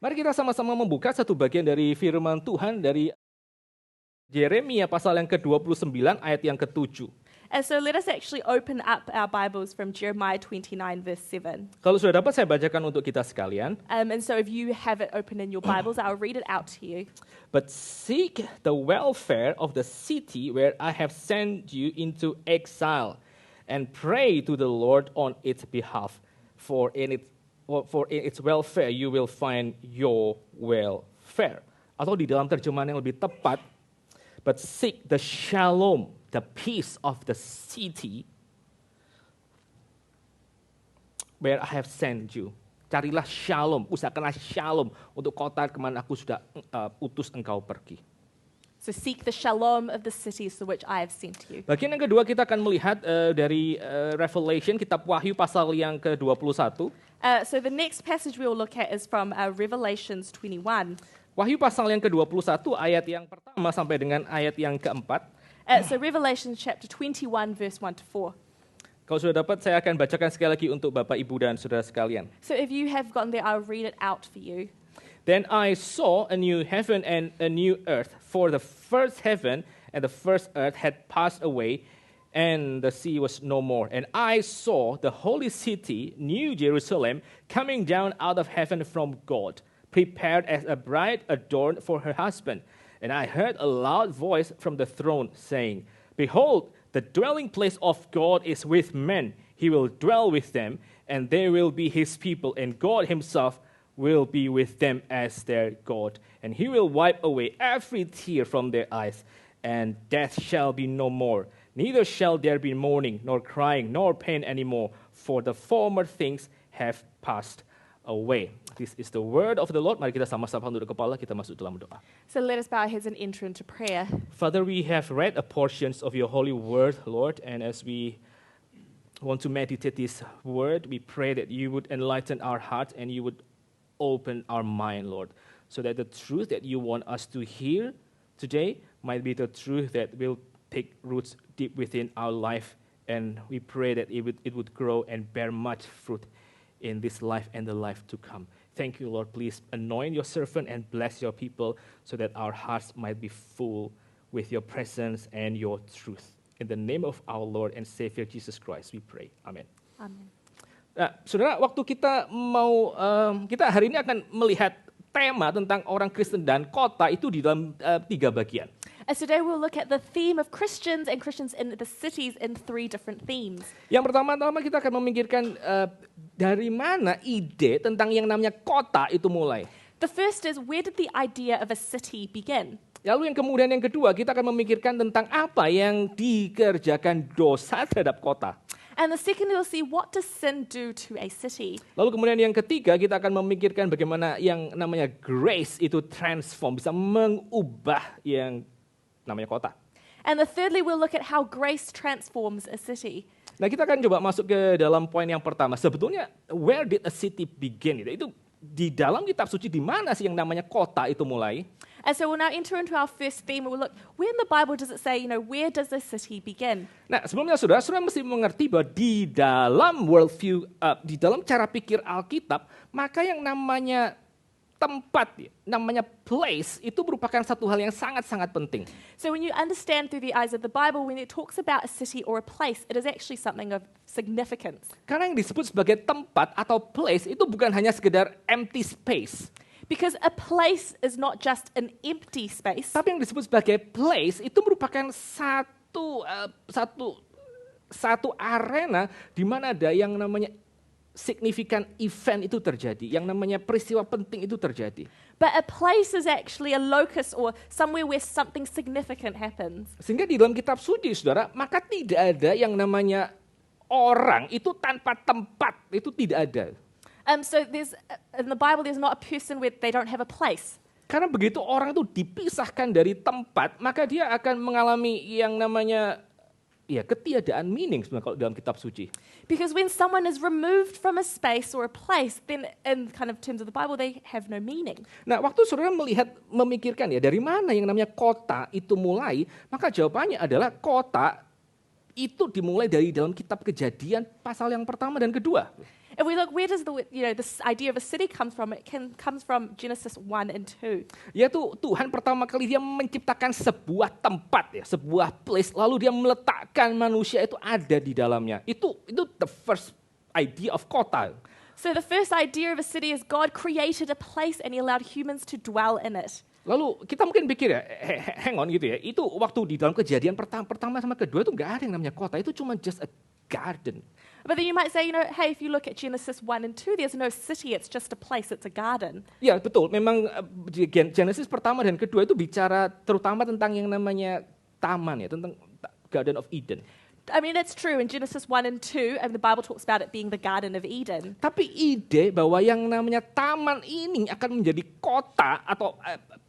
Mari kita sama-sama membuka satu bagian dari firman Tuhan dari Yeremia pasal yang ke-29 ayat yang ke-7. And so let us actually open up our Bibles from Jeremiah 29, verse 7. Kalau sudah dapat saya bacakan untuk kita sekalian. And so if you have it open in your Bibles, I'll read it out to you. But seek the welfare of the city where I have sent you into exile, and pray to the Lord on its behalf, for in its welfare you will find your welfare. Atau di dalam terjemahan yang lebih tepat, but seek the shalom, the peace of the city where I have sent you. Carilah shalom, usahakanlah shalom untuk kota kemana aku sudah utus engkau pergi. So seek the shalom of the cities to which I have sent you. Bagian yang kedua kita akan melihat dari Revelation, kitab Wahyu pasal yang ke-21. So the next passage we will look at is from Revelations 21. Wahyu pasal yang ke-21 ayat yang pertama sampai dengan ayat yang keempat. So Revelation chapter 21, verse 1 to 4. Kalau sudah dapat, saya akan bacakan sekali lagi untuk Bapak, Ibu, dan saudara sekalian. So if you have gotten there, I'll read it out for you. Then I saw a new heaven and a new earth, for the first heaven and the first earth had passed away, and the sea was no more. And I saw the holy city, New Jerusalem, coming down out of heaven from God, prepared as a bride adorned for her husband. And I heard a loud voice from the throne saying, Behold, the dwelling place of God is with men. He will dwell with them, and they will be his people, and God himself will be with them as their God. And he will wipe away every tear from their eyes, and death shall be no more. Neither shall there be mourning, nor crying, nor pain anymore, for the former things have passed away. This is the word of the Lord. Mari kita sama-sama tunduk kepala, kita masuk dalam doa. So let us bow our heads and enter into prayer. Father, we have read a portions of your holy word, Lord, and as we want to meditate this word, we pray that you would enlighten our heart and you would open our mind, Lord, so that the truth that you want us to hear today might be the truth that will take roots deep within our life, and we pray that it would grow and bear much fruit in this life and the life to come. Thank you, Lord. Please anoint your servant and bless your people so that our hearts might be full with your presence and your truth. In the name of our Lord and Savior Jesus Christ, we pray. Amen. Amen. Nah, saudara, waktu kita hari ini akan melihat tema tentang orang Kristen dan kota itu di dalam 3 bagian. And today we'll look at the theme of Christians and Christians in the cities in 3 different themes. Yang pertama-tama kita akan memikirkan dari mana ide tentang yang namanya kota itu mulai. The first is, where did the idea of a city begin? Lalu yang kedua kita akan memikirkan tentang apa yang dikerjakan dosa terhadap kota. And the second, we'll see, what does sin do to a city? Lalu kemudian yang ketiga kita akan memikirkan bagaimana yang namanya grace itu transform, bisa mengubah yang namanya kota. And the thirdly, we'll look at how grace transforms a city. Nah, kita akan coba masuk ke dalam poin yang pertama. Sebetulnya, where did a city begin? Itu di dalam kitab suci di mana sih yang namanya kota itu mulai? And so we'll now enter into our first theme. We'll look, where in the Bible does it say, where does a city begin? Nah, sebelumnya saudara mesti mengerti bahwa di dalam worldview, di dalam cara pikir Alkitab, maka yang namanya tempat, namanya place, itu merupakan satu hal yang sangat-sangat penting. So when you understand through the eyes of the Bible, when it talks about a city or a place, it is actually something of significance. Karena yang disebut sebagai tempat atau place itu bukan hanya sekedar empty space. Because a place is not just an empty space. Tapi yang disebut sebagai place itu merupakan satu arena di mana ada yang namanya signifikan event itu terjadi, yang namanya peristiwa penting itu terjadi. But a place is actually a locus or somewhere where something significant happens. Sehingga di dalam kitab suci, saudara, maka tidak ada yang namanya orang itu tanpa tempat, itu tidak ada. So in the Bible there's not a person where they don't have a place. Karena begitu orang itu dipisahkan dari tempat, maka dia akan mengalami yang namanya ketiadaan meaning sebenarnya kalau dalam kitab suci. Because when someone is removed from a space or a place, then in kind of terms of the Bible, they have no meaning. Nah, waktu saudara memikirkan dari mana yang namanya kota itu mulai, maka jawabannya adalah kota itu dimulai dari dalam kitab Kejadian pasal yang pertama dan kedua. And If we look, where does this idea of a city comes from? It comes from Genesis 1 and 2. Yaitu Tuhan pertama kali dia menciptakan sebuah tempat ya, sebuah place, lalu dia meletakkan manusia itu ada di dalamnya. Itu the first idea of kota. So the first idea of a city is God created a place and He allowed humans to dwell in it. Lalu kita mungkin pikir ya, hang on gitu ya, itu waktu di dalam Kejadian pertama sama kedua itu nggak ada yang namanya kota, itu cuma just a garden. But then you might say, hey, if you look at Genesis 1 and 2, there's no city, it's just a place, it's a garden. Ya betul, memang Genesis pertama dan kedua itu bicara terutama tentang yang namanya taman ya, tentang Garden of Eden. I mean, that's true. In Genesis 1 and 2, and the Bible talks about it being the Garden of Eden. Tapi ide bahwa yang namanya taman ini akan menjadi kota atau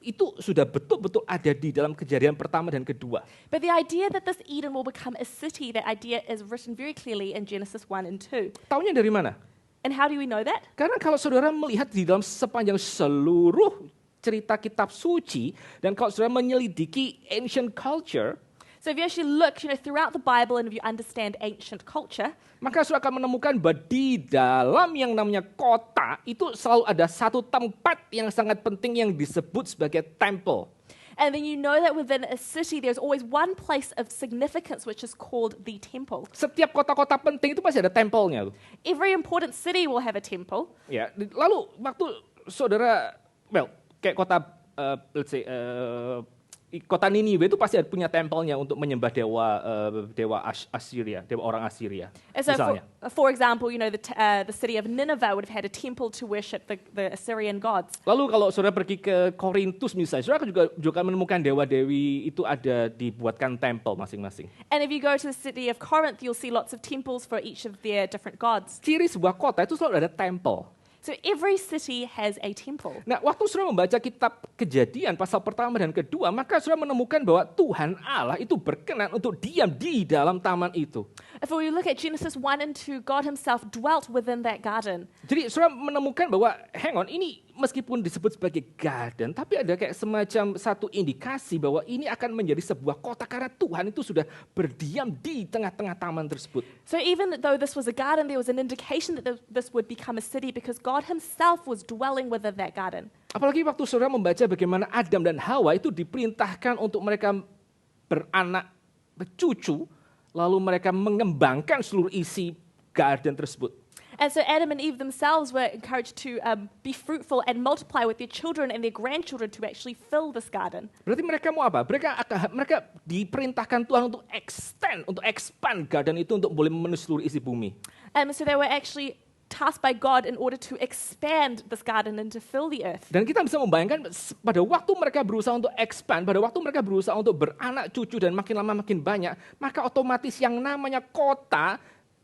itu sudah betul-betul ada di dalam Kejadian pertama dan kedua. But the idea that this Eden will become a city, that idea is written very clearly in Genesis 1 and 2. Taunya dari mana? And how do we know that? Karena kalau saudara melihat di dalam sepanjang seluruh cerita kitab suci, dan kalau saudara menyelidiki ancient culture, So if you actually look, throughout the Bible and if you understand ancient culture, maka saudara akan menemukan bahwa di dalam yang namanya kota itu selalu ada satu tempat yang sangat penting yang disebut sebagai temple. and then you know that within a city there's always one place of significance which is called the temple. Setiap kota-kota penting itu pasti ada tempelnya. Every important city will have a temple. Ya, lalu waktu saudara, kayak kota, let's say, kota Niniwe itu pasti punya tempelnya untuk menyembah dewa Assyria, dewa orang Assyria. And so, Misalnya. for example, the city of Nineveh would have had a temple to worship the Assyrian gods. Lalu kalau saudara pergi ke Korintus misalnya, saudara juga menemukan dewa-dewi itu ada dibuatkan tempel masing-masing. And if you go to the city of Corinth, you'll see lots of temples for each of their different gods. Ciri sebuah kota itu selalu ada tempel. So every city has a temple. Nah, waktu saudara membaca kitab Kejadian pasal pertama dan kedua, maka saudara menemukan bahwa Tuhan Allah itu berkenan untuk diam di dalam taman itu. If we look at Genesis 1 and 2, God himself dwelt within that garden. Jadi saudara menemukan bahwa, hang on, ini meskipun disebut sebagai garden, tapi ada kayak semacam satu indikasi bahwa ini akan menjadi sebuah kota karena Tuhan itu sudah berdiam di tengah-tengah taman tersebut. So even though this was a garden, there was an indication that this would become a city because God himself was dwelling within that garden. Apalagi waktu saudara membaca bagaimana Adam dan Hawa itu diperintahkan untuk mereka beranak cucu, lalu mereka mengembangkan seluruh isi garden tersebut. And so Adam and Eve themselves were encouraged to be fruitful and multiply with their children and their grandchildren to actually fill this garden. Berarti mereka mau apa? Mereka diperintahkan Tuhan untuk expand garden itu untuk boleh memenuhi seluruh isi bumi. So they were actually tasked by God in order to expand this garden and to fill the earth. Dan kita bisa membayangkan pada waktu mereka berusaha untuk expand, pada waktu mereka berusaha untuk beranak cucu dan makin lama makin banyak, maka otomatis yang namanya kota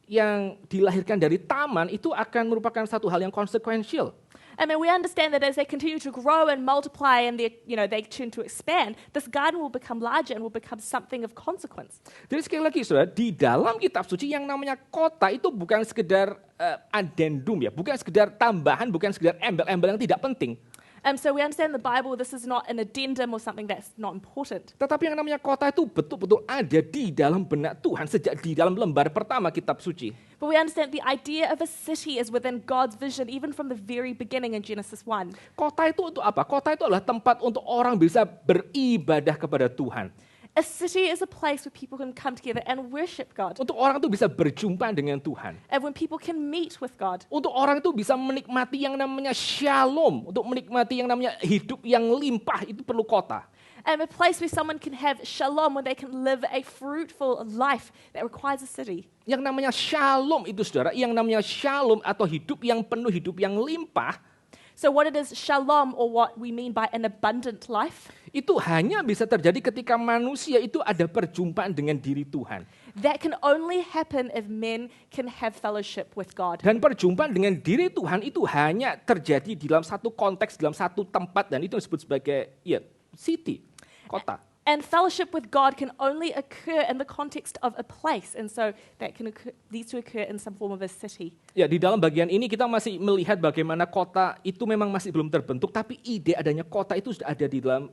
yang dilahirkan dari taman itu akan merupakan satu hal yang consequential. I mean, we understand that as they continue to grow and multiply and they turn to expand, this garden will become larger and will become something of consequence. Jadi sekali lagi saudara, di dalam kitab suci yang namanya kota itu bukan sekedar addendum ya, bukan sekedar tambahan, bukan sekedar embel-embel yang tidak penting. So we understand the Bible, this is not an addendum or something that's not important. Tetapi yang namanya kota itu betul-betul ada di dalam benak Tuhan sejak di dalam lembar pertama kitab suci. But we understand the idea of a city is within God's vision even from the very beginning in Genesis 1. Kota itu untuk apa? Kota itu adalah tempat untuk orang bisa beribadah kepada Tuhan. A city is a place where people can come together and worship God. Untuk orang itu bisa berjumpa dengan Tuhan. And when people can meet with God. Untuk orang itu bisa menikmati yang namanya shalom. Untuk menikmati yang namanya hidup yang limpah, itu perlu kota. And a place where someone can have shalom, where they can live a fruitful life that requires a city. Yang namanya shalom itu saudara, yang namanya shalom atau hidup yang penuh, hidup yang limpah. So what it is shalom, or what we mean by an abundant life, itu hanya bisa terjadi ketika manusia itu ada perjumpaan dengan diri Tuhan. that can only happen if men can have fellowship with God. Dan perjumpaan dengan diri Tuhan itu hanya terjadi di dalam satu konteks, dalam satu tempat, dan itu disebut sebagai city, kota. And fellowship with God can only occur in the context of a place. And so that needs to occur in some form of a city. Ya, di dalam bagian ini kita masih melihat bagaimana kota itu memang masih belum terbentuk, tapi ide adanya kota itu sudah ada di dalam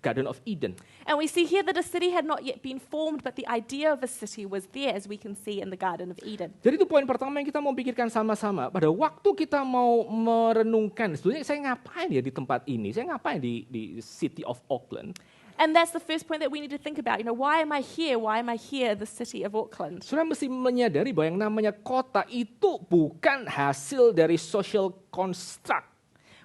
Garden of Eden. And we see here that a city had not yet been formed, but the idea of a city was there, as we can see in the Garden of Eden. Jadi itu poin pertama yang kita mau pikirkan sama-sama. Pada waktu kita mau merenungkan, sebetulnya saya ngapain ya di tempat ini? Saya ngapain di City of Auckland? And that's the first point that we need to think about. Why am I here? Why am I here in the city of Auckland? Saudara mesti menyadari bahwa yang namanya kota itu bukan hasil dari social construct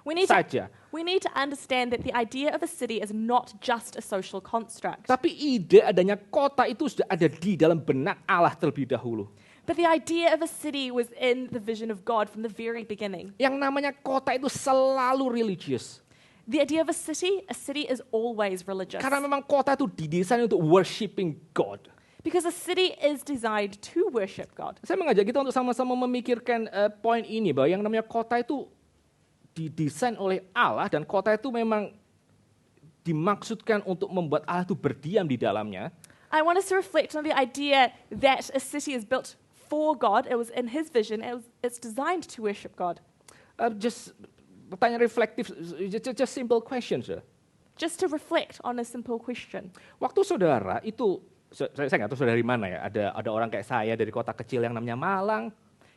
We need saja. We need to understand that the idea of a city is not just a social construct. Tapi ide adanya kota itu sudah ada di dalam benak Allah terlebih dahulu. But the idea of a city was in the vision of God from the very beginning. Yang namanya kota itu selalu religious. The idea of a city is always religious. Karena memang kota itu didesain untuk worshiping God. Because a city is designed to worship God. Saya mengajak kita untuk sama-sama memikirkan poin ini, bahwa yang namanya kota itu didesain oleh Allah, dan kota itu memang dimaksudkan untuk membuat Allah itu berdiam di dalamnya. I want us to reflect on the idea that a city is built for God. It was in His vision. It's designed to worship God. Just pertanyaan reflektif, just simple questions. Just to reflect on a simple question. Waktu saudara itu, saya nggak tahu saudara dari mana ya, ada orang kayak saya dari kota kecil yang namanya Malang.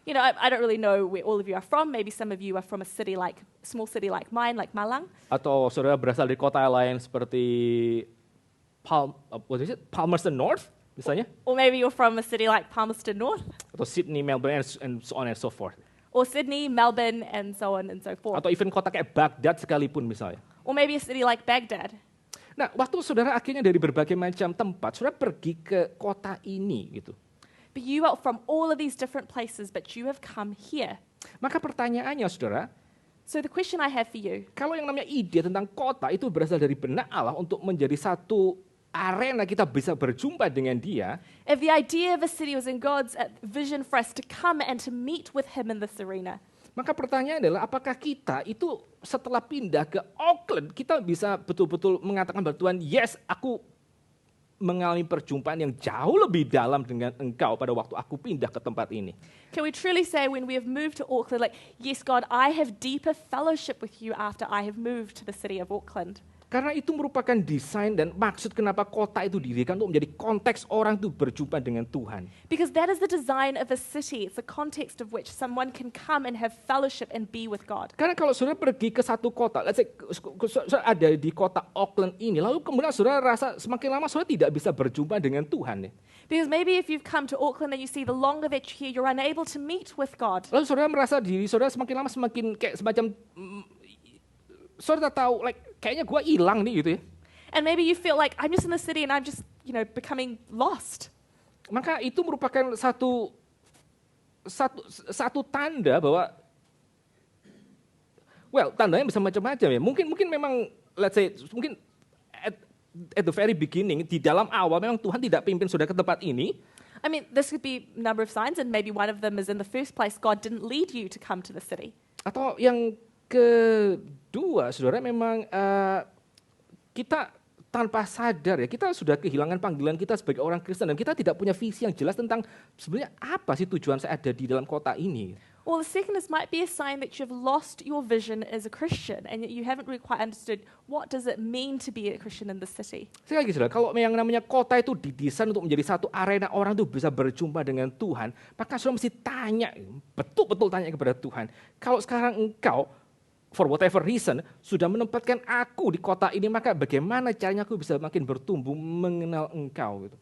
I don't really know where all of you are from. Maybe some of you are from a small city like mine, like Malang. Atau saudara berasal dari kota lain seperti Palmerston North, misalnya. Or maybe you're from a city like Palmerston North. Atau Sydney, Melbourne, and so on and so forth. Or Sydney, Melbourne, and so on and so forth. Atau even kota kayak Baghdad sekalipun misalnya. Or maybe a city like Baghdad. Nah, waktu saudara akhirnya dari berbagai macam tempat, saudara pergi ke kota ini gitu. But you are from all of these different places, but you have come here. Maka pertanyaannya saudara, So the question I have for you, kalau yang namanya ide tentang kota itu berasal dari benak Allah untuk menjadi satu arena kita bisa berjumpa dengan Dia, if the idea of a city was in God's vision for us to come and to meet with Him in this arena, maka pertanyaan adalah apakah kita itu setelah pindah ke Auckland, kita bisa betul-betul mengatakan bahwa Tuhan, yes, aku mengalami perjumpaan yang jauh lebih dalam dengan Engkau pada waktu aku pindah ke tempat ini. can we truly say when we have moved to Auckland, like, yes, God, I have deeper fellowship with you after I have moved to the city of Auckland? Karena itu merupakan desain dan maksud kenapa kota itu didirikan untuk menjadi konteks orang itu berjumpa dengan Tuhan. Because that is the design of a city. It's the context of which someone can come and have fellowship and be with God. Karena kalau saudara pergi ke satu kota, let's say saudara ada di kota Auckland ini, lalu kemudian saudara rasa semakin lama saudara tidak bisa berjumpa dengan Tuhan. Because maybe if you've come to Auckland and you see the longer that you're here, you're unable to meet with God. Lalu saudara merasa diri saudara semakin lama semakin kayak semacam saudara tahu, like kayaknya gue hilang nih gitu ya. And maybe you feel like I'm just in the city and I'm just, becoming lost. Maka itu merupakan satu tanda bahwa, tandanya bisa macam-macam ya. Mungkin memang, let's say, mungkin at the very beginning, di dalam awal memang Tuhan tidak pimpin saudara ke tempat ini. I mean, this could be a number of signs, and maybe one of them is in the first place, God didn't lead you to come to the city. Atau yang kedua, saudara, memang kita tanpa sadar ya, kita sudah kehilangan panggilan kita sebagai orang Kristen dan kita tidak punya visi yang jelas tentang sebenarnya apa sih tujuan saya ada di dalam kota ini. Or the second is might be a sign that you've lost your vision as a Christian and you haven't really quite understood what does it mean to be a Christian in the city. Sekali lagi saudara, kalau yang namanya kota itu didesain untuk menjadi satu arena orang itu bisa berjumpa dengan Tuhan, maka saudara mesti tanya, betul-betul tanya kepada Tuhan. Kalau sekarang engkau for whatever reason, sudah menempatkan aku di kota ini, maka bagaimana caranya aku bisa makin bertumbuh mengenal engkau gitu.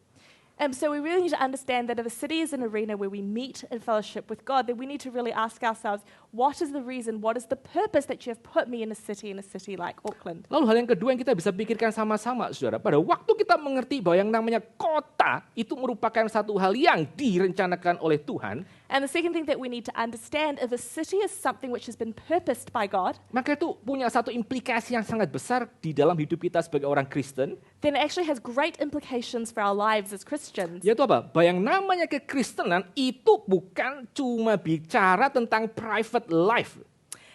So we really need to understand that if a city is an arena where we meet in fellowship with God, then we need to really ask ourselves, what is the reason, what is the purpose that you have put me in a city like Auckland? Lalu hal yang kedua yang kita bisa pikirkan sama-sama, saudara, pada waktu kita mengerti bahwa yang namanya kota itu merupakan satu hal yang direncanakan oleh Tuhan, and the second thing that we need to understand, if a city is something which has been purposed by God, maka itu punya satu implikasi yang sangat besar di dalam hidup kita sebagai orang Kristen. Then it actually has great implications for our lives as Christians. Yaitu apa? Bahwa yang namanya kekristenan itu bukan cuma bicara tentang private life.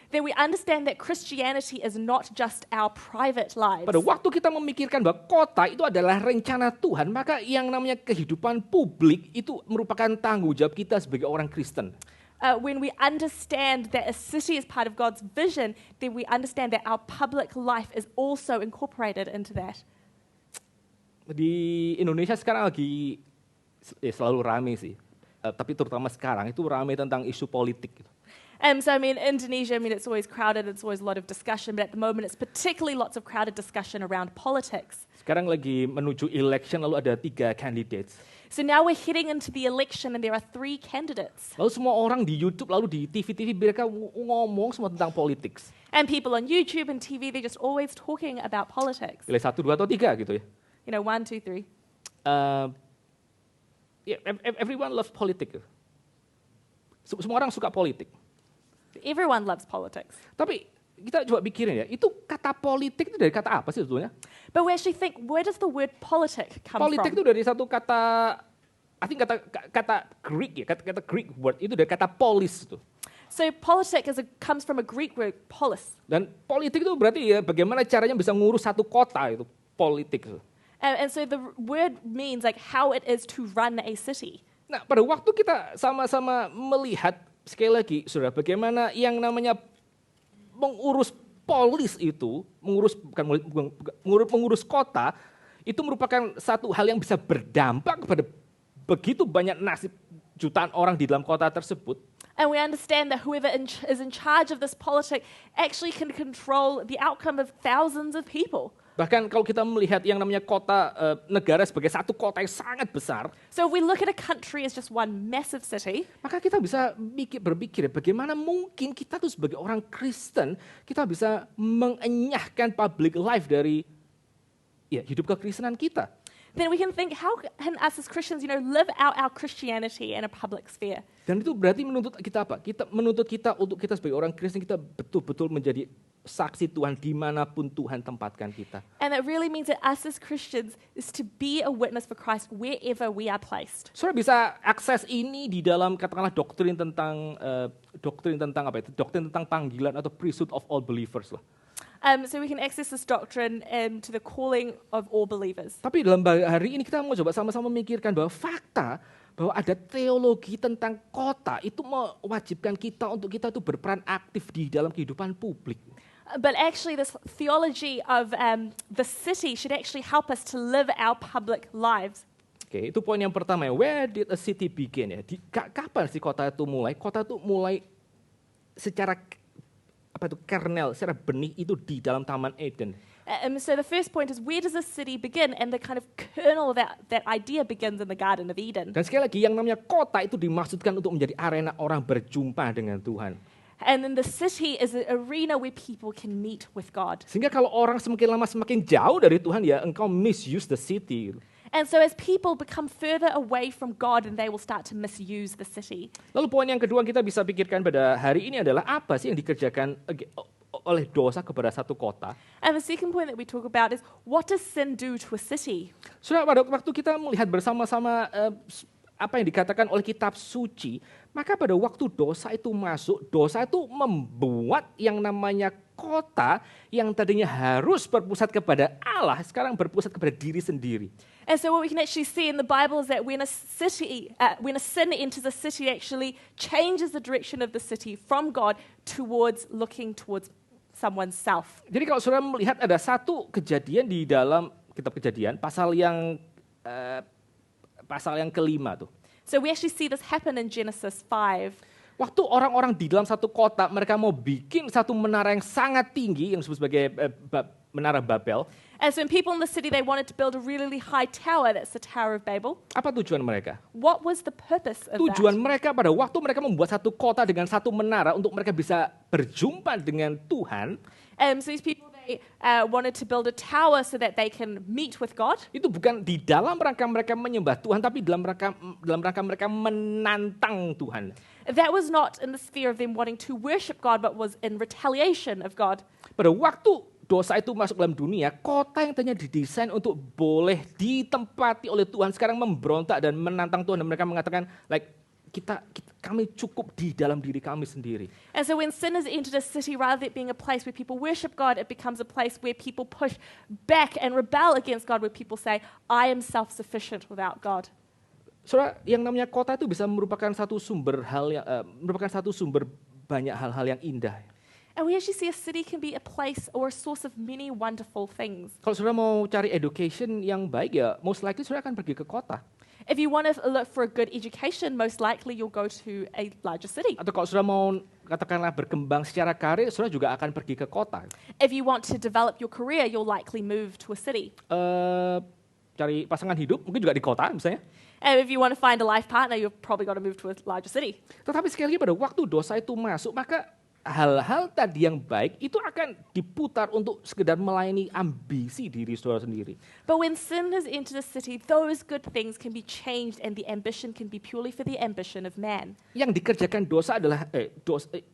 Then we understand that Christianity is not just our private lives. Pada waktu kita memikirkan bahwa kota itu adalah rencana Tuhan, maka yang namanya kehidupan publik itu merupakan tanggung jawab kita sebagai orang Kristen. When we understand that a city is part of God's vision, then we understand that our public life is also incorporated into that. Di Indonesia sekarang lagi selalu rame sih. Tapi terutama sekarang itu rame tentang isu politik gitu. So I mean, Indonesia, I mean, it's always crowded, it's always a lot of discussion, but at the moment it's particularly lots of crowded discussion around politics. Sekarang lagi menuju election lalu ada 3 candidates. So now we're heading into the election and there are 3 candidates. Lalu semua orang di YouTube lalu di TV mereka ngomong semua tentang politik. And people on YouTube and TV, they're just always talking about politics. Pilih 1, 2, atau 3 gitu ya. You know, 1, 2, 3. Everyone loves politik. Semua orang suka politik. Everyone loves politics. Tapi kita coba pikirin ya, itu kata politik itu dari kata apa sih sebetulnya? But we actually think, where does the word politic come Politik itu from? dari satu kata, I think kata Greek ya, kata Greek word itu dari kata polis itu. So politic comes from a Greek word, polis. Dan politik itu berarti ya bagaimana caranya bisa ngurus satu kota itu, politik itu. And so the word means like how it is to run a city. Nah, pada waktu kita sama-sama melihat sekali lagi, saudara, bagaimana yang namanya mengurus polis itu, mengurus kota, itu merupakan satu hal yang bisa berdampak kepada begitu banyak nasib jutaan orang di dalam kota tersebut. And we understand that whoever is in charge of this politic actually can control the outcome of thousands of people. Bahkan kalau kita melihat yang namanya kota, negara sebagai satu kota yang sangat besar, So if we look at a country as just one massive city, maka kita bisa berpikir bagaimana mungkin kita tuh sebagai orang Kristen, kita bisa mengenyahkan public life dari hidup kekristenan kita. then we can think, how can us as Christians, you know, live out our Christianity in a public sphere? Dan itu berarti menuntut kita apa? Menuntut kita untuk kita sebagai orang Kristen, kita betul-betul menjadi saksi Tuhan dimanapun Tuhan tempatkan kita. And that really means that us as Christians is to be a witness for Christ wherever we are placed. Saudara bisa akses ini di dalam katakanlah doktrin tentang doktrin tentang panggilan atau priesthood of all believers lah. So we can access this doctrine to the calling of all believers. Tapi dalam hari ini kita mau coba sama-sama memikirkan bahwa fakta bahwa ada teologi tentang kota itu mewajibkan kita untuk kita tuh berperan aktif di dalam kehidupan publik. But actually this theology of the city should actually help us to live our public lives. Oke, itu poin yang pertama ya. Where did a city begin ya? Kapan sih kota itu mulai? Kota itu mulai secara kernel, secara benih itu di dalam Taman Eden. So the first point is, where does a city begin? And the kind of kernel of that idea begins in the Garden of Eden. Dan sekali lagi yang namanya kota itu dimaksudkan untuk menjadi arena orang berjumpa dengan Tuhan. And then the city is an arena where people can meet with God. Sehingga kalau orang semakin lama semakin jauh dari Tuhan ya engkau misuse the city. And so as people become further away from God, and they will start to misuse the city. Lalu poin yang kedua kita bisa pikirkan pada hari ini adalah apa sih yang dikerjakan oleh dosa kepada satu kota. And the second point that we talk about is, what does sin do to a city? Sudah pada waktu kita melihat bersama-sama apa yang dikatakan oleh kitab suci, maka pada waktu dosa itu masuk, dosa itu membuat yang namanya kota yang tadinya harus berpusat kepada Allah, sekarang berpusat kepada diri sendiri. And so what we can actually see in the Bible is that when a sin enters a city, it actually changes the direction of the city from God looking towards someone's self. Jadi kalau saudara melihat ada satu kejadian di dalam kitab Kejadian, pasal yang kelima tuh. So we actually see this happen in Genesis 5. Waktu orang-orang di dalam satu kota, mereka mau bikin satu menara yang sangat tinggi, yang disebut sebagai menara Babel. And so when people in the city, they wanted to build a really high tower, that's the Tower of Babel. Apa tujuan mereka? What was the purpose of Tujuan that? mereka pada waktu mereka membuat satu kota dengan satu menara untuk mereka bisa berjumpa dengan Tuhan. So these people, they wanted to build a tower so that they can meet with God. Itu bukan di dalam rangka mereka menyembah Tuhan, tapi dalam rangka mereka menantang Tuhan. That was not in the sphere of them wanting to worship God, but was in retaliation of God. Pada waktu dosa itu masuk dalam dunia, kota yang tadinya didesain untuk boleh ditempati oleh Tuhan sekarang memberontak dan menantang Tuhan, dan mereka mengatakan, kami cukup di dalam diri kami sendiri. And so when sin has entered a city, rather than it being a place where people worship God, it becomes a place where people push back and rebel against God, where people say, I am self-sufficient without God. Saudara, yang namanya kota itu bisa merupakan satu sumber banyak hal-hal yang indah. And we actually see a city can be a place or a source of many wonderful things. Kalau saudara mau cari education yang baik ya, most likely saudara akan pergi ke kota. If you want to look for a good education, most likely you'll go to a larger city. Atau kalau saudara mau katakanlah berkembang secara karir, saudara juga akan pergi ke kota. If you want to develop your career, you'll likely move to a city. Cari pasangan hidup mungkin juga di kota misalnya. And if you want to find a life partner, you've probably got to move to a larger city. Tetapi sekali lagi pada waktu dosa itu masuk, maka hal-hal tadi yang baik itu akan diputar untuk sekedar melayani ambisi diri saudara sendiri. But when sin has entered a city, those good things can be changed and the ambition can be purely for the ambition of man. Yang dikerjakan dosa adalah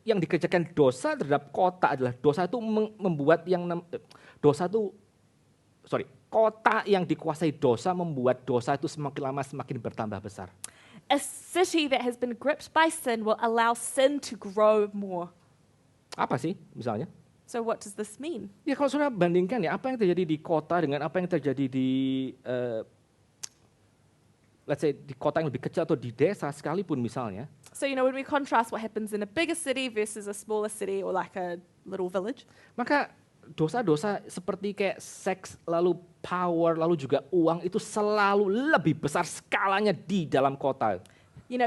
yang dikerjakan dosa terhadap kota adalah dosa itu membuat kota yang dikuasai dosa membuat dosa itu semakin lama semakin bertambah besar. A city that has been gripped by sin will allow sin to grow more. Apa sih misalnya? So what does this mean? Ya kalau saudara bandingkan ya apa yang terjadi di kota dengan apa yang terjadi di let's say di kota yang lebih kecil atau di desa sekalipun misalnya. So when we contrast what happens in a bigger city versus a smaller city or like a little village, maka dosa-dosa seperti kayak seks, lalu power, lalu juga uang itu selalu lebih besar skalanya di dalam kota.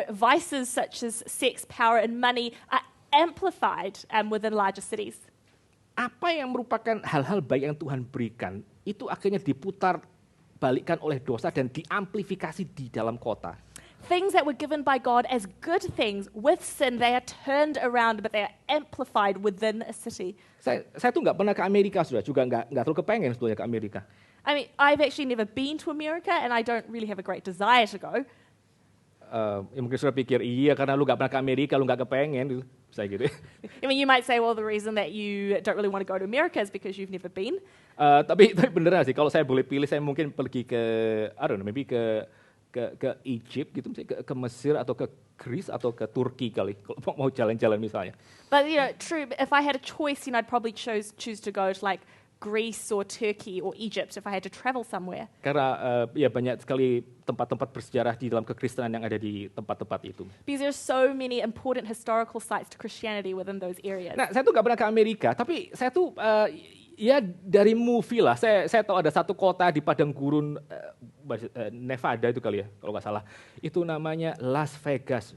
Vices such as sex, power, and money are amplified within larger cities. Apa yang merupakan hal-hal baik yang Tuhan berikan, itu akhirnya diputar balikkan oleh dosa dan diamplifikasi di dalam kota. Things that were given by God as good things, with sin, they are turned around, but they are amplified within a city. Saya tuh nggak pernah ke Amerika, juga nggak terlalu kepengen sebetulnya ke Amerika. I mean, I've actually never been to America, and I don't really have a great desire to go. Ya mungkin sudah pikir, iya karena lu nggak pernah ke Amerika, lu nggak kepengen, saya gitu. I mean, you might say, well, the reason that you don't really want to go to America is because you've never been. Tapi beneran sih, kalau saya boleh pilih, saya mungkin pergi ke, I don't know, maybe ke Egypt gitu, misalnya ke Mesir atau ke Greece atau ke Turki kali, kalau mau jalan-jalan misalnya. But true. If I had a choice, I'd probably choose to go to like Greece or Turkey or Egypt if I had to travel somewhere. Karena ya banyak sekali tempat-tempat bersejarah di dalam kekristenan yang ada di tempat-tempat itu. Because there are so many important historical sites to Christianity within those areas. Nah, saya tuh nggak pernah ke Amerika, tapi saya tuh ya dari movie lah. Saya tahu ada satu kota di padang gurun Nevada itu kali ya, kalau nggak salah. Itu namanya Las Vegas.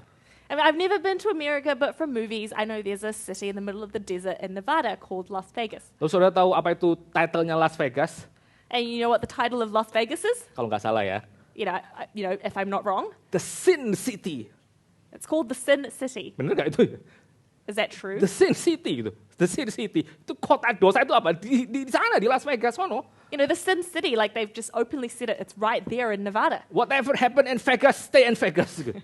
I mean, I've never been to America, but from movies, I know there's a city in the middle of the desert in Nevada called Las Vegas. Lalu saudara tahu apa itu title-nya Las Vegas? And you know what the title of Las Vegas is? Kalau nggak salah ya. If I'm not wrong. The Sin City. It's called the Sin City. Bener nggak itu? Is that true? The Sin City gitu. The Sin City. Itu kota dosa itu apa? Di sana, di Las Vegas, sono. The Sin City, like they've just openly said it. It's right there in Nevada. Whatever happened in Vegas, stay in Vegas. Gitu.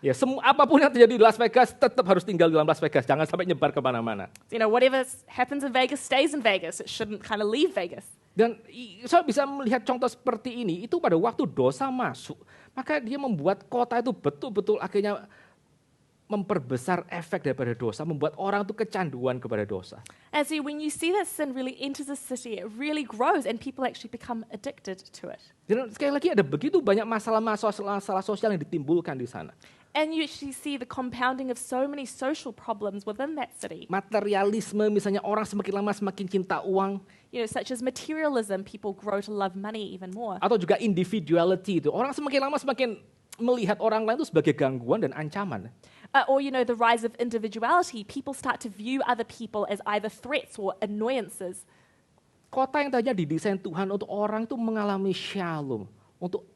Ya, apapun yang terjadi di Las Vegas tetap harus tinggal di dalam Las Vegas, jangan sampai nyebar kemana-mana. Whatever happens in Vegas stays in Vegas. It shouldn't kind of leave Vegas. Dan saya bisa melihat contoh seperti ini, itu pada waktu dosa masuk, maka dia membuat kota itu betul-betul akhirnya memperbesar efek daripada dosa, membuat orang itu kecanduan kepada dosa. And so when you see that sin really enters a city, it really grows and people actually become addicted to it. Dan sekali lagi ada begitu banyak masalah sosial yang ditimbulkan di sana. And you actually see the compounding of so many social problems within that city. Materialisme, misalnya orang semakin lama semakin cinta uang. Such as materialism, people grow to love money even more. Atau juga individuality itu. Orang semakin lama semakin melihat orang lain itu sebagai gangguan dan ancaman. Or the rise of individuality, people start to view other people as either threats or annoyances. Kota yang tadinya didesain Tuhan untuk orang itu mengalami shalom, untuk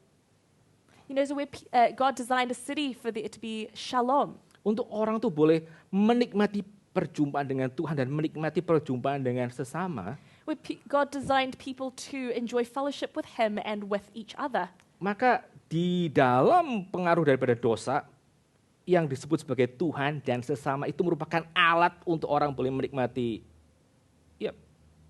so where God designed a city for it to be shalom. Untuk orang tuh boleh menikmati perjumpaan dengan Tuhan dan menikmati perjumpaan dengan sesama. Where God designed people to enjoy fellowship with Him and with each other. Maka di dalam pengaruh daripada dosa yang disebut sebagai Tuhan dan sesama itu merupakan alat untuk orang boleh menikmati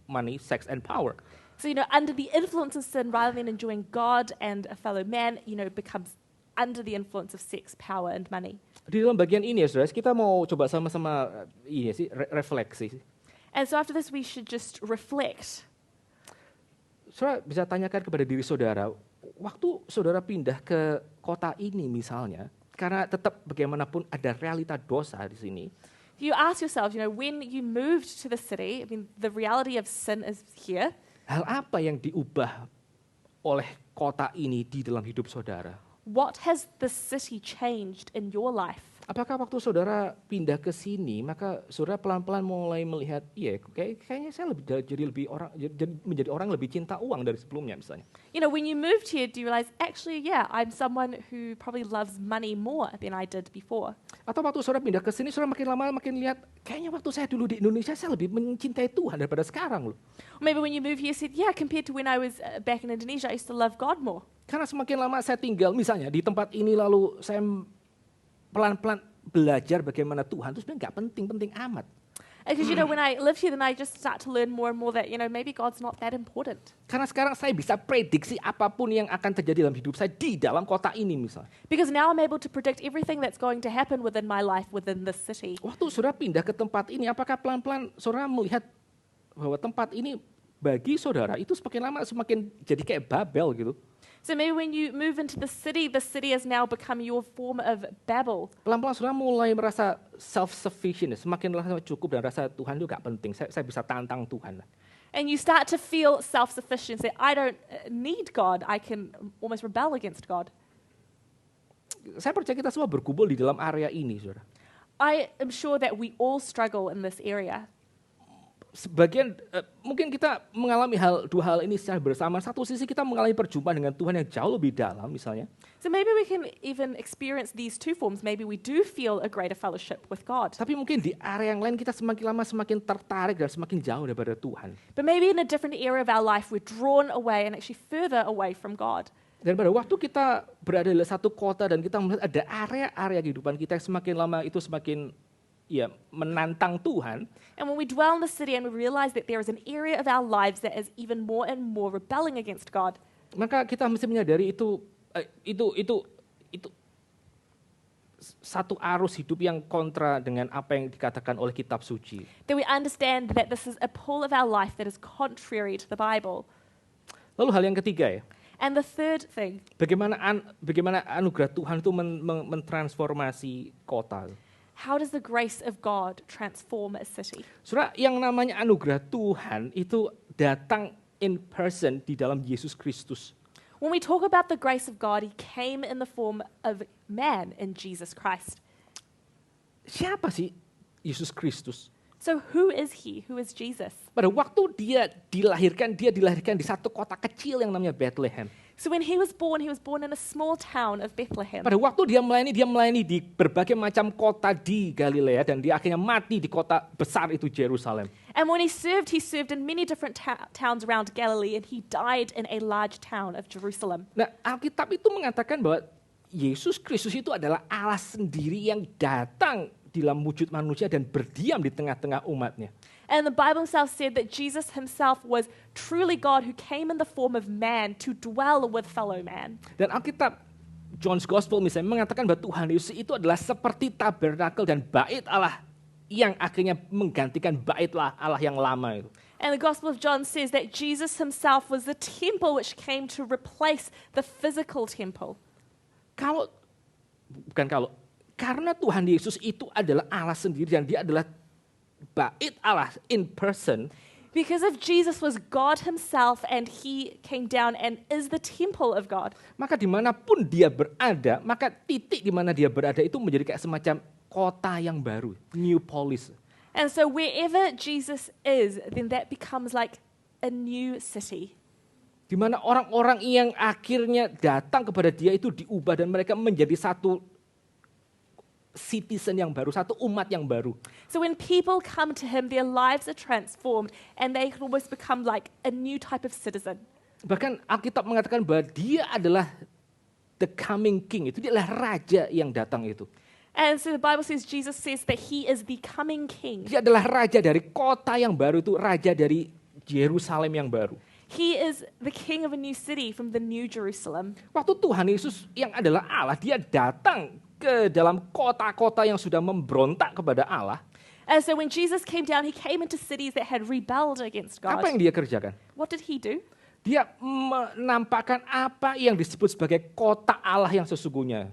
money, sex, and power. So, under the influence of sin, rather than enjoying God and a fellow man, becomes under the influence of sex, power, and money. Di dalam bagian ini ya, saudara, kita mau coba sama-sama refleksi. And so after this, we should just reflect. Saudara bisa tanyakan kepada diri saudara, waktu saudara pindah ke kota ini misalnya, karena tetap bagaimanapun ada realita dosa di sini. You ask yourself, when you moved to the city, the reality of sin is here. Hal apa yang diubah oleh kota ini di dalam hidup saudara? What has the city changed in your life? Apakah waktu saudara pindah ke sini, maka saudara pelan-pelan mulai melihat, kayaknya saya menjadi orang lebih cinta uang dari sebelumnya misalnya. When you moved here, do you realize, actually, I'm someone who probably loves money more than I did before? Atau waktu saudara pindah ke sini, saudara makin lama makin lihat, kayaknya waktu saya dulu di Indonesia, saya lebih mencintai Tuhan daripada sekarang loh. Or maybe when you move here, you said, compared to when I was back in Indonesia, I used to love God more. Karena semakin lama saya tinggal, misalnya di tempat ini, lalu saya pelan-pelan belajar bagaimana Tuhan, itu sebenarnya nggak penting-penting amat. Because when I lived here, then I just start to learn more and more that maybe God's not that important. Karena sekarang saya bisa prediksi apapun yang akan terjadi dalam hidup saya di dalam kota ini misalnya. Because now I'm able to predict everything that's going to happen within my life within this city. Waktu saudara pindah ke tempat ini, apakah pelan-pelan saudara melihat bahwa tempat ini bagi saudara itu semakin lama semakin jadi kayak Babel gitu? So maybe when you move into the city has now become your form of Babel. Pelan-pelan saudara mulai merasa self-sufficient, semakin merasa cukup dan rasa Tuhan itu gak penting, saya bisa tantang Tuhan. And you start to feel self-sufficient, say, I don't need God, I can almost rebel against God. Saya percaya kita semua berkumpul di dalam area ini, saudara. I am sure that we all struggle in this area. Sebagian mungkin kita mengalami dua hal ini secara bersama. Satu sisi kita mengalami perjumpaan dengan Tuhan yang jauh lebih dalam misalnya. So maybe we can even experience these two forms. Maybe we do feel a greater fellowship with God. Tapi mungkin di area yang lain kita semakin lama semakin tertarik dan semakin jauh daripada Tuhan. But maybe in a different area of our life we're drawn away and actually further away from God. Dan pada waktu kita berada di satu kota dan kita melihat ada area-area kehidupan kita yang semakin lama itu semakin menantang Tuhan. And when we dwell in the city and we realize that there is an area of our lives that is even more and more rebelling against God. Maka kita mesti menyadari itu satu arus hidup yang kontra dengan apa yang dikatakan oleh kitab suci. That we understand that this is a pull of our life that is contrary to the Bible. Lalu hal yang ketiga ya. And the third thing. Bagaimana anugerah Tuhan itu mentransformasi kota. How does the grace of God transform a city? Saudara, yang namanya anugerah Tuhan itu datang in person di dalam Yesus Kristus. When we talk about the grace of God, He came in the form of man in Jesus Christ. Siapa sih Yesus Kristus? So who is He? Who is Jesus? Pada waktu dia dilahirkan di satu kota kecil yang namanya Bethlehem. So when He was born in a small town of Bethlehem. Pada waktu dia melayani di berbagai macam kota di Galilea dan dia akhirnya mati di kota besar itu Yerusalem. And when He served in many different towns around Galilee and He died in a large town of Jerusalem. Nah, Alkitab itu mengatakan bahwa Yesus Kristus itu adalah Allah sendiri yang datang dalam wujud manusia dan berdiam di tengah-tengah umatnya. And the Bible itself said that Jesus Himself was truly God who came in the form of man to dwell with fellow man. Dan Alkitab, John's Gospel misalnya mengatakan bahwa Tuhan Yesus itu adalah seperti tabernakel dan bait Allah yang akhirnya menggantikan bait Allah yang lama itu. And the Gospel of John says that Jesus Himself was the temple which came to replace the physical temple. Karena Tuhan Yesus itu adalah Allah sendiri dan dia adalah bait Allah in person. Because if Jesus was God Himself and He came down and is the temple of God. Maka dimanapun dia berada, maka titik di mana dia berada itu menjadi kayak semacam kota yang baru, new polis. And so wherever Jesus is, then that becomes like a new city. Di mana orang-orang yang akhirnya datang kepada dia itu diubah dan mereka menjadi satu citizen yang baru, satu umat yang baru. So when people come to Him, their lives are transformed and they can almost become like a new type of citizen. Bahkan Alkitab mengatakan bahwa dia adalah the coming king, itu dia adalah raja yang datang itu. And so the Bible says, Jesus says that He is the coming king. Dia adalah raja dari kota yang baru itu, raja dari Yerusalem yang baru. He is the king of a new city from the new Jerusalem. Waktu Tuhan Yesus yang adalah Allah, dia datang ke dalam kota-kota yang sudah memberontak kepada Allah. And so when Jesus came down, He came into cities that had rebelled against God. Apa yang dia kerjakan? What did He do? Dia menampakkan apa yang disebut sebagai kota Allah yang sesungguhnya.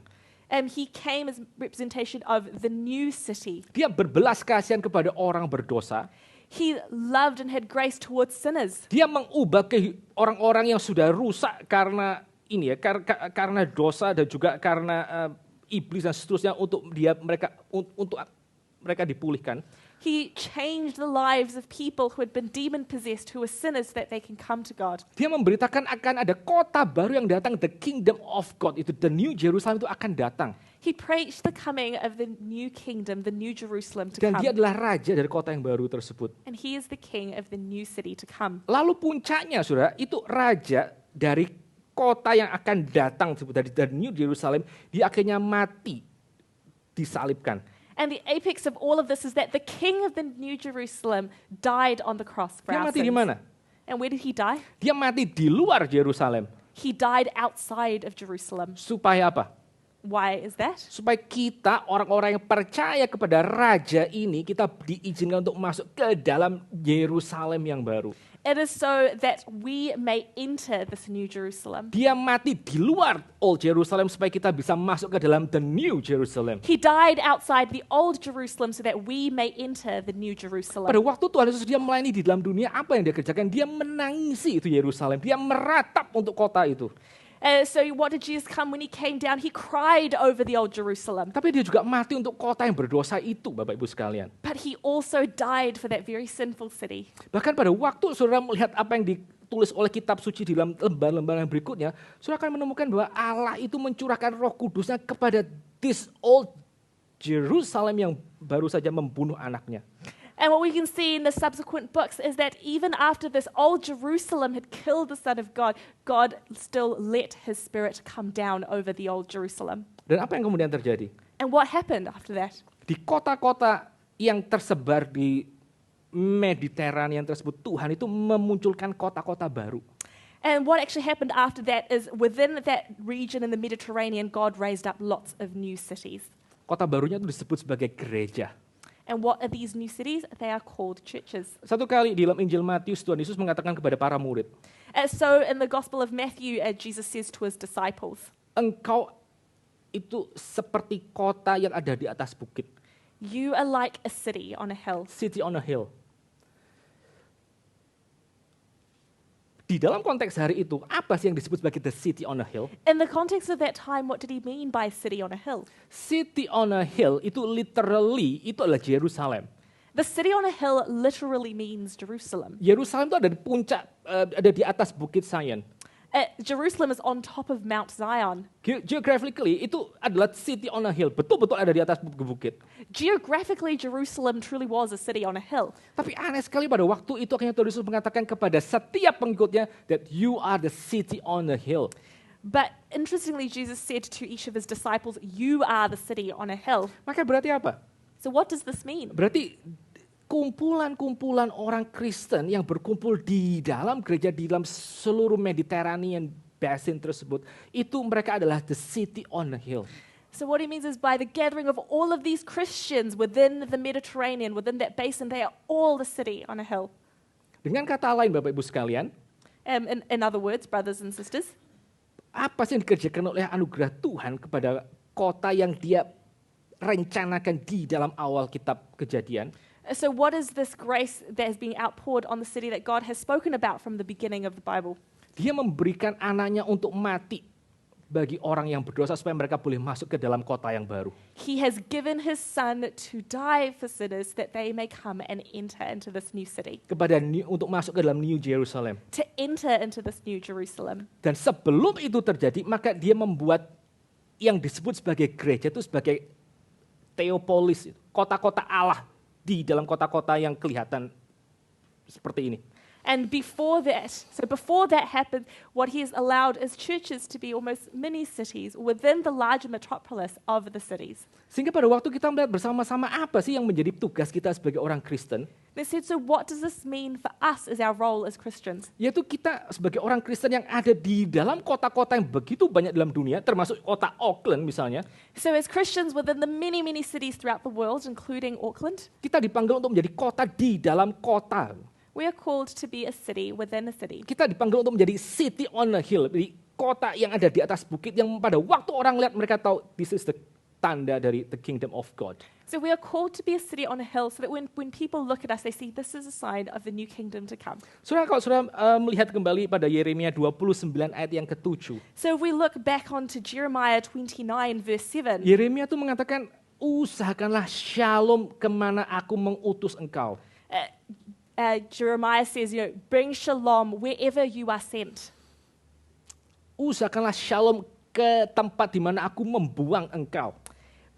He came as representation of the new city. Dia berbelas kasihan kepada orang berdosa. He loved and had grace towards sinners. Dia mengubah orang-orang yang sudah rusak karena ini ya, karena dosa dan juga karena iblis dan seterusnya untuk mereka dipulihkan. He changed the lives of people who had been demon-possessed, who were sinners, so that they can come to God. Dia memberitakan akan ada kota baru yang datang, the kingdom of God, itu the new Jerusalem itu akan datang. He preached the coming of the new kingdom, the new Jerusalem to Dan dia come. adalah raja dari kota yang baru tersebut. And he is the king of the new city to come. Lalu puncaknya, saudara, itu raja dari kota yang akan datang, dari New Jerusalem, dia akhirnya mati, disalibkan. And the apex of all of this is that the king of the new Jerusalem died on the cross for Dia our mati di sins. mana? And where did he die? Dia mati di luar Yerusalem. He died outside of Jerusalem. Supaya apa? Why is that? Supaya kita, orang-orang yang percaya kepada raja ini, kita diizinkan untuk masuk ke dalam Yerusalem yang baru. It is so that we may enter this new Jerusalem. Dia mati di luar Old Jerusalem supaya kita bisa masuk ke dalam the New Jerusalem. He died outside the old Jerusalem so that we may enter the new Pada Jerusalem. waktu Tuhan Yesus dia melayani di dalam dunia, apa yang dia kerjakan? Dia menangisi itu Yerusalem. Dia meratap untuk kota itu. So what did Jesus come when he came down? He cried over the old Jerusalem. Tapi dia juga mati untuk kota yang berdosa itu, Bapak Ibu sekalian. But he also died for that very sinful city. Bahkan pada waktu saudara melihat apa yang ditulis oleh kitab suci di dalam lembar-lembar yang berikutnya, saudara akan menemukan bahwa Allah itu mencurahkan Roh Kudusnya kepada this old Jerusalem yang baru saja membunuh anaknya. And what we can see in the subsequent books is that even after this old Jerusalem had killed the Son of God, God still let his Spirit come down over the old Jerusalem. Dan apa yang kemudian terjadi? And what happened after that? Di kota-kota yang tersebar di Mediterania tersebut, Tuhan itu memunculkan kota-kota baru. And what actually happened after that is within that region in the Mediterranean, God raised up lots of new cities. Kota barunya itu disebut sebagai gereja. And what are these new cities? They are called churches. Satu kali di dalam Injil Matius, Tuhan Yesus mengatakan kepada para murid, So in the Gospel of Matthew, Jesus says to his disciples, engkau itu seperti kota yang ada di atas bukit. you are like a city on a hill. City on a hill. Di dalam konteks hari itu, apa sih yang disebut sebagai the city on a hill? In the context of that time, what did he mean by city on a hill? City on a hill itu literally, itu adalah Jerusalem. The city on a hill literally means Jerusalem. Yerusalem itu ada di puncak, ada di atas bukit Zion. Jerusalem is on top of Mount Zion. Geographically itu adalah city on a hill, betul-betul ada di atas bukit. Geographically, Jerusalem truly was a city on a hill. Tapi aneh sekali pada waktu itu akhirnya Tuhan Yesus mengatakan kepada setiap pengikutnya that you are the city on a hill. But interestingly, Jesus said to each of his disciples, you are the city on a hill. Maka berarti apa? So what does this mean? Berarti kumpulan-kumpulan orang Kristen yang berkumpul di dalam gereja di dalam seluruh Mediterranean basin tersebut, itu mereka adalah the city on a hill. So what he means is by the gathering of all of these Christians within the Mediterranean, within that basin, they are all the city on a hill. Dengan kata lain Bapak Ibu sekalian, In other words, brothers and sisters, apa sih yang dikerjakan oleh anugerah Tuhan kepada kota yang dia rencanakan di dalam awal kitab Kejadian? so what is this grace that is being outpoured on the city that God has spoken about from the beginning of the Bible? Dia memberikan anaknya untuk mati bagi orang yang berdosa supaya mereka boleh masuk ke dalam kota yang baru. He has given his son to die for sinners that they may come and enter into this new city, Untuk masuk ke dalam New Jerusalem. to enter into this new Jerusalem. Dan sebelum itu terjadi, maka dia membuat yang disebut sebagai gereja itu sebagai Theopolis, kota-kota Allah di dalam kota-kota yang kelihatan seperti ini. And before that happened, what he has allowed is churches to be almost mini cities within the larger metropolis of the cities. Sehingga pada waktu kita melihat bersama-sama apa sih yang menjadi tugas kita sebagai orang Kristen, They said, so what does this mean for us as our role as Christians? yaitu kita sebagai orang Kristen yang ada di dalam kota-kota yang begitu banyak dalam dunia, termasuk kota Auckland misalnya, So as Christians within the many, many cities throughout the world, including Auckland, kita dipanggil untuk menjadi kota di dalam kota. we are called to be a city within a city. Kita dipanggil untuk menjadi city on a hill, di kota yang ada di atas bukit yang pada waktu orang lihat mereka tahu this is the tanda dari the kingdom of God. So we are called to be a city on a hill so that when people look at us, they see this is a sign of the new kingdom to come. Saudara, kalau saudara melihat kembali pada Yeremia 29 ayat yang ke-7. So if we look back onto Jeremiah 29 verse 7, Yeremia itu mengatakan, usahakanlah shalom kemana aku mengutus engkau. Jeremiah says, bring shalom wherever you are sent. Usahakanlah shalom ke tempat di mana aku membuang engkau.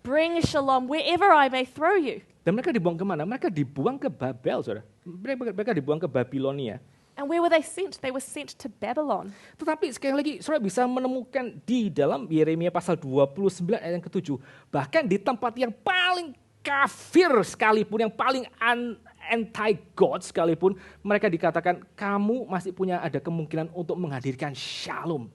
Bring shalom wherever I may throw you. Dan mereka dibuang kemana? Mereka dibuang ke Babel, saudara. Mereka dibuang ke Babilonia. And where were they sent? They were sent to Babylon. Tetapi sekali lagi, saudara bisa menemukan di dalam Yeremia pasal 29 ayat yang ke-7. Bahkan di tempat yang paling kafir sekalipun, yang paling anti-God sekalipun, mereka dikatakan, kamu masih punya ada kemungkinan untuk menghadirkan shalom.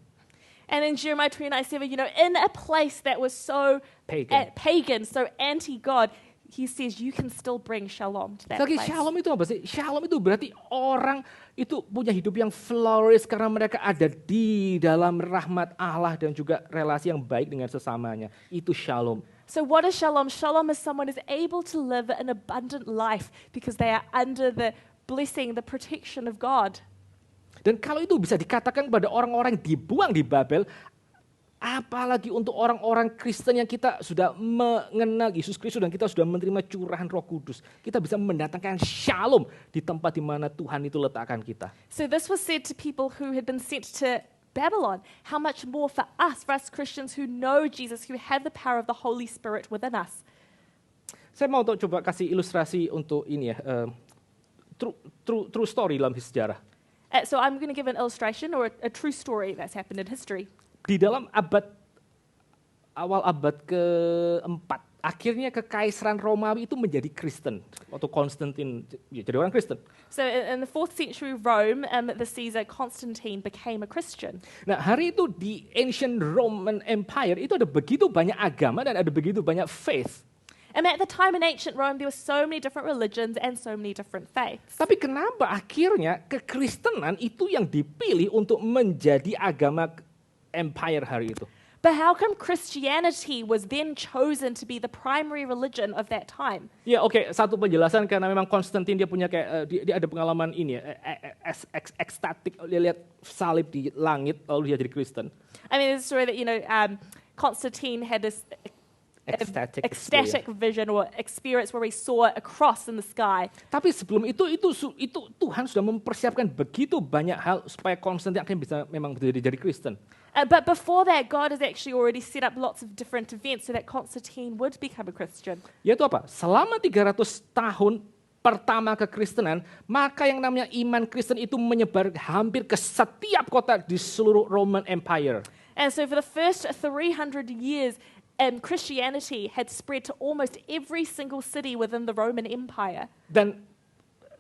And in Jeremiah 29:7, in a place that was so pagan, so anti-God, he says you can still bring shalom to that Lagi place. shalom itu apa sih? Shalom itu berarti orang itu punya hidup yang flourish karena mereka ada di dalam rahmat Allah dan juga relasi yang baik dengan sesamanya. Itu shalom. So what is shalom? Shalom is someone who is able to live an abundant life because they are under the blessing, the protection of God. Dan kalau itu bisa dikatakan pada orang-orang yang dibuang di Babel, apalagi untuk orang-orang Kristen yang kita sudah mengenal Yesus Kristus dan kita sudah menerima curahan Roh Kudus. Kita bisa mendatangkan shalom di tempat di mana Tuhan itu letakkan kita. So this was said to people who had been sent to Babylon. How much more for us Christians who know Jesus, who have the power of the Holy Spirit within us. Saya mau coba kasih ilustrasi untuk ini ya, true story dalam sejarah. So I'm going to give an illustration or a true story that's happened in history. Di dalam awal abad ke-4, akhirnya kekaisaran Romawi itu menjadi Kristen. Waktu Konstantin jadi orang Kristen. So in the 4th century Rome, the Caesar Constantine became a Christian. Nah, hari itu di Ancient Roman Empire itu ada begitu banyak agama dan ada begitu banyak faith. And at the time in ancient Rome, there were so many different religions and so many different faiths. Tapi kenapa akhirnya kekristenan itu yang dipilih untuk menjadi agama empire hari itu? But how come Christianity was then chosen to be the primary religion of that time? Ya oke, satu penjelasan karena memang Konstantin dia punya kayak dia ada pengalaman ini ya, ekstatik, dia lihat salib di langit lalu dia jadi Kristen. I mean, there's a story that Constantine had this ecstatic vision or experience where he saw a cross in the sky. Tapi sebelum itu Tuhan sudah mempersiapkan begitu banyak hal supaya Konstantin akhirnya bisa memang jadi Kristen. But before that, God has actually already set up lots of different events so that Constantine would become a Christian. Yaitu apa? Selama 300 tahun pertama kekristenan, maka yang namanya iman Kristen itu menyebar hampir ke setiap kota di seluruh Roman Empire. And so for the first 300 years, Christianity had spread to almost every single city within the Roman Empire. Dan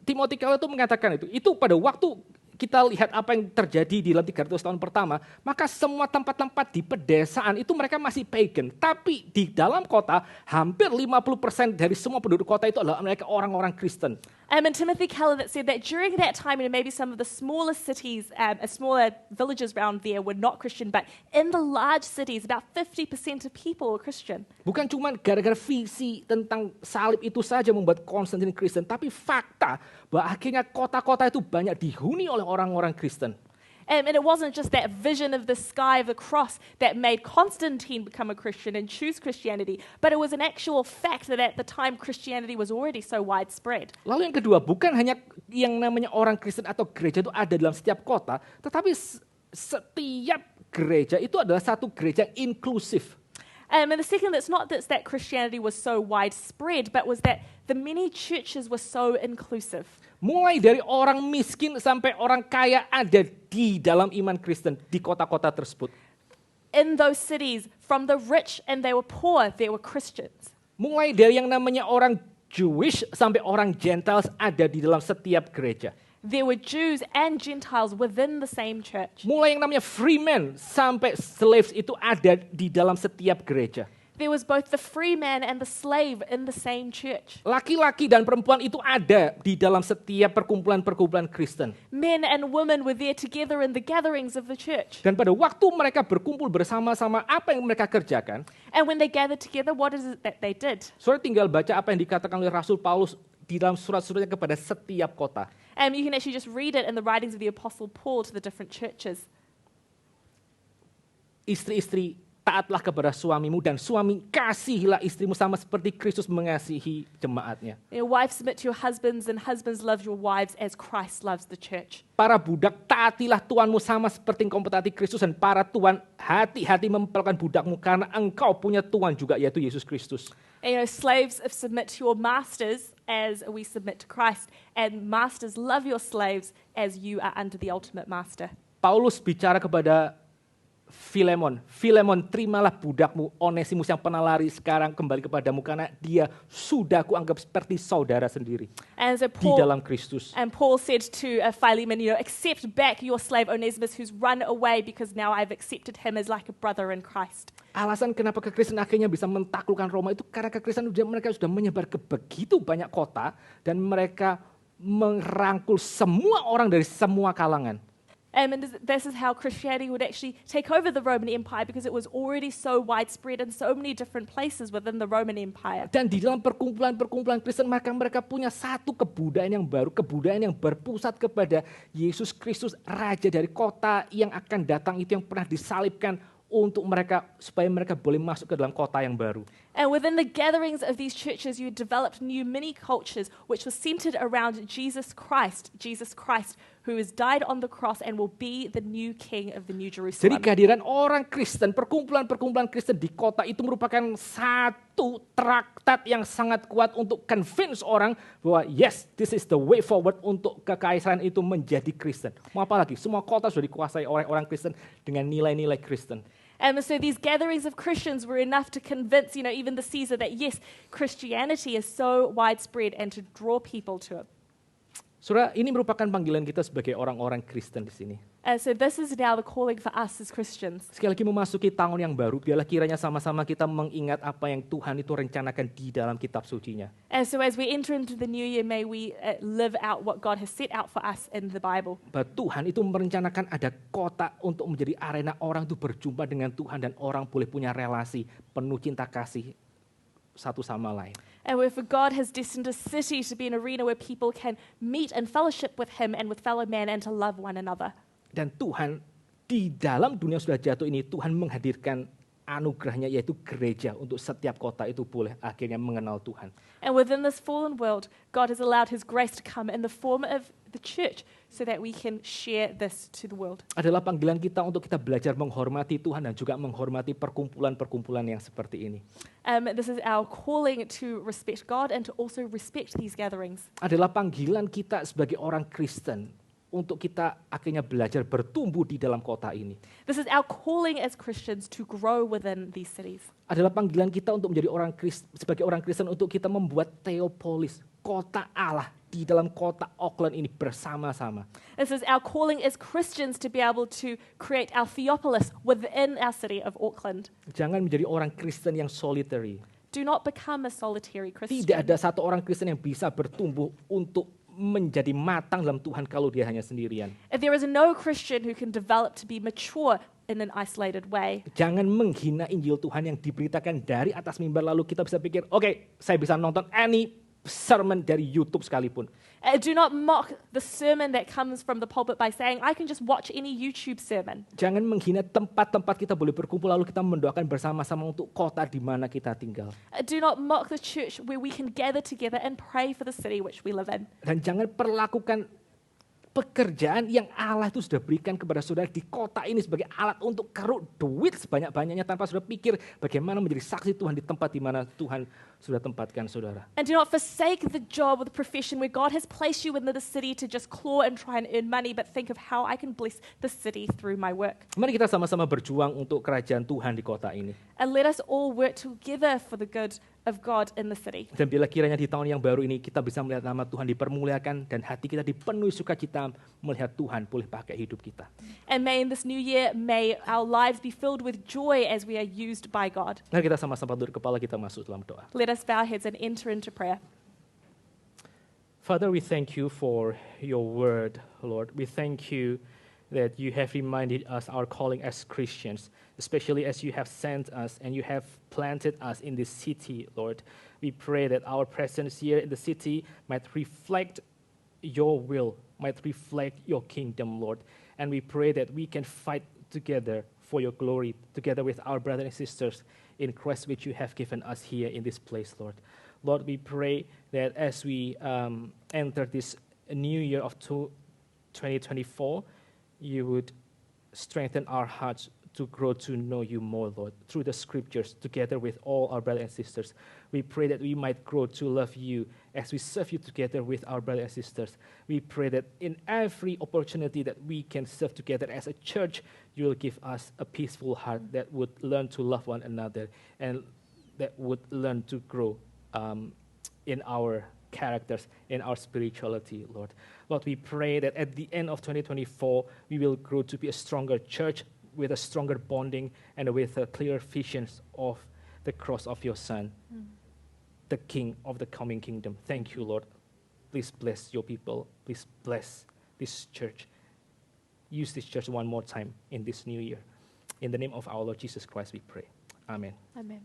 Timothy Keller itu mengatakan itu pada waktu kita lihat apa yang terjadi di dalam 300 tahun pertama, maka semua tempat-tempat di pedesaan itu mereka masih pagan. Tapi di dalam kota, hampir 50% dari semua penduduk kota itu adalah mereka orang-orang Kristen. And Timothy Keller that said that during that time, maybe some of the smaller cities, smaller villages around there were not Christian, but in the large cities, about 50% of people were Christian. Bukan cuma gara-gara visi tentang salib itu saja membuat Konstantin Kristen, tapi fakta bahwa akhirnya kota-kota itu banyak dihuni oleh orang-orang Kristen. And it wasn't just that vision of the sky of the cross that made Constantine become a Christian and choose Christianity, but it was an actual fact that at the time Christianity was already so widespread. Lalu yang kedua, bukan hanya yang namanya orang Kristen atau gereja itu ada dalam setiap kota, tetapi setiap gereja itu adalah satu gereja inklusif. And the second, it's not that Christianity was so widespread, but was that the many churches were so inclusive. Mulai dari orang miskin sampai orang kaya ada di dalam iman Kristen di kota-kota tersebut. In those cities, from the rich and they were poor, there were Christians. Mulai dari yang namanya orang Jewish sampai orang Gentiles ada di dalam setiap gereja. There were Jews and Gentiles within the same church. Mulai yang namanya free men sampai slaves itu ada di dalam setiap gereja. there was both the free man and the slave in the same church. Laki-laki dan perempuan itu ada di dalam setiap perkumpulan-perkumpulan Kristen. Men and women were there together in the gatherings of the church. Dan pada waktu mereka berkumpul bersama-sama, apa yang mereka kerjakan? And when they gathered together, what is it that they did? Saudara tinggal baca apa yang dikatakan oleh Rasul Paulus di dalam surat-suratnya kepada setiap kota. You can actually just read it in the writings of the Apostle Paul to the different churches. Istri-istri, taatlah kepada suamimu dan suami kasihilah istrimu sama seperti Kristus mengasihi jemaatnya. Wives, submit to your husbands, and husbands, love your wives as Christ loves the church. Para budak, taatilah tuanmu sama seperti engkau mentaati Kristus, dan para tuan, hati-hati memperlakukan budakmu karena engkau punya tuan juga, yaitu Yesus Kristus. Slaves, submit to your masters as we submit to Christ, and masters, love your slaves as you are under the ultimate master. Paulus bicara kepada Filemon, terimalah budakmu Onesimus yang pernah lari sekarang kembali kepadamu karena dia sudah kuanggap seperti saudara sendiri di dalam Kristus. And Paul said to Philemon, accept back your slave Onesimus who's run away because now I've accepted him as like a brother in Christ. Alasan kenapa kekristenan akhirnya bisa mentaklukkan Roma itu karena kekristenan mereka sudah menyebar ke begitu banyak kota dan mereka merangkul semua orang dari semua kalangan. And this is how Christianity would actually take over the Roman Empire because it was already so widespread in so many different places within the Roman Empire. Dan di dalam perkumpulan-perkumpulan Kristen mereka punya satu kebudayaan yang baru, kebudayaan yang berpusat kepada Yesus Kristus, Raja dari kota yang akan datang itu yang pernah disalibkan untuk mereka supaya mereka boleh masuk ke dalam kota yang baru. And within the gatherings of these churches, you developed new mini cultures which were centered around Jesus Christ, who has died on the cross and will be the new King of the New Jerusalem. Jadi kehadiran orang Kristen, perkumpulan-perkumpulan Kristen di kota itu merupakan satu traktat yang sangat kuat untuk convince orang bahwa yes, this is the way forward untuk kekaisaran itu menjadi Kristen. Mau apa lagi? Semua kota sudah dikuasai oleh orang Kristen dengan nilai-nilai Kristen. And so these gatherings of Christians were enough to convince, even the Caesar that yes, Christianity is so widespread and to draw people to it. Saudara, ini merupakan panggilan kita sebagai orang-orang Kristen di sini. So this is now the calling for us as Christians. Sekali lagi memasuki tahun yang baru, biarlah kiranya sama-sama kita mengingat apa yang Tuhan itu rencanakan di dalam kitab suci-Nya. And so as we enter into the new year, may we live out what God has set out for us in the Bible. Bahwa Tuhan itu merencanakan ada kota untuk menjadi arena orang itu berjumpa dengan Tuhan dan orang boleh punya relasi penuh cinta kasih satu sama lain. And where for God has destined a city to be an arena where people can meet and fellowship with Him and with fellow men and to love one another. Dan Tuhan di dalam dunia sudah jatuh ini, Tuhan menghadirkan anugerahnya yaitu gereja untuk setiap kota itu boleh akhirnya mengenal Tuhan. And within this fallen world, God has allowed His grace to come in the form of the church so that we can share this to the world. Adalah panggilan kita untuk kita belajar menghormati Tuhan dan juga menghormati perkumpulan-perkumpulan yang seperti ini. This is our calling to respect God and to also respect these gatherings. Adalah panggilan kita sebagai orang Kristen untuk kita akhirnya belajar bertumbuh di dalam kota ini. This is our calling as Christians to grow within these cities. Adalah panggilan kita untuk menjadi sebagai orang Kristen untuk kita membuat Theopolis, kota Allah di dalam kota Auckland ini bersama-sama. This is our calling as Christians to be able to create our Theopolis within our city of Auckland. Jangan menjadi orang Kristen yang solitary. Do not become a solitary Christian. Tidak ada satu orang Kristen yang bisa bertumbuh untuk menjadi matang dalam Tuhan kalau dia hanya sendirian. There is no Christian who can develop to be mature in an isolated way. Jangan menghina Injil Tuhan yang diberitakan dari atas mimbar lalu kita bisa pikir, oke, saya bisa nonton any sermon dari YouTube sekalipun. Do not mock the sermon that comes from the pulpit by saying, I can just watch any YouTube sermon. Jangan menghina tempat-tempat kita boleh berkumpul lalu kita mendoakan bersama-sama untuk kota di mana kita tinggal. Do not mock the church where we can gather together and pray for the city which we live in. Dan jangan perlakukan pekerjaan yang Allah itu sudah berikan kepada saudara di kota ini sebagai alat untuk keruk duit sebanyak-banyaknya tanpa saudara pikir bagaimana menjadi saksi Tuhan di tempat di mana Tuhan sudah tempatkan saudara. And do not forsake the job or the profession where God has placed you in the city to just claw and try and earn money, but think of how I can bless the city through my work. Mari kita sama-sama berjuang untuk kerajaan Tuhan di kota ini. And let us all work together for the good of God in the city. Dan bila kiranya di tahun yang baru ini kita bisa melihat nama Tuhan dipermuliakan dan hati kita dipenuhi sukacita melihat Tuhan boleh pakai hidup kita. And may in this new year, may our lives be filled with joy as we are used by God. Mari kita sama-sama tunduk kepala kita masuk dalam doa. Let us bow our heads and enter into prayer. Father, we thank you for your word, Lord. We thank you that you have reminded us our calling as Christians, especially as you have sent us and you have planted us in this city, Lord. We pray that our presence here in the city might reflect your will, might reflect your kingdom, Lord. And we pray that we can fight together for your glory, together with our brothers and sisters in Christ, which you have given us here in this place, Lord. Lord, we pray that as we enter this new year of 2024, you would strengthen our hearts to grow to know you more, Lord, through the scriptures, together with all our brothers and sisters. We pray that we might grow to love you as we serve you together with our brothers and sisters. We pray that in every opportunity that we can serve together as a church, you will give us a peaceful heart that would learn to love one another and that would learn to grow in our characters, in our spirituality, Lord. Lord, we pray that at the end of 2024, we will grow to be a stronger church with a stronger bonding and with a clear vision of the cross of your Son, the King of the coming kingdom. Thank you, Lord. Please bless your people. Please bless this church. Use this church one more time in this new year. In the name of our Lord Jesus Christ, we pray. Amen. Amen.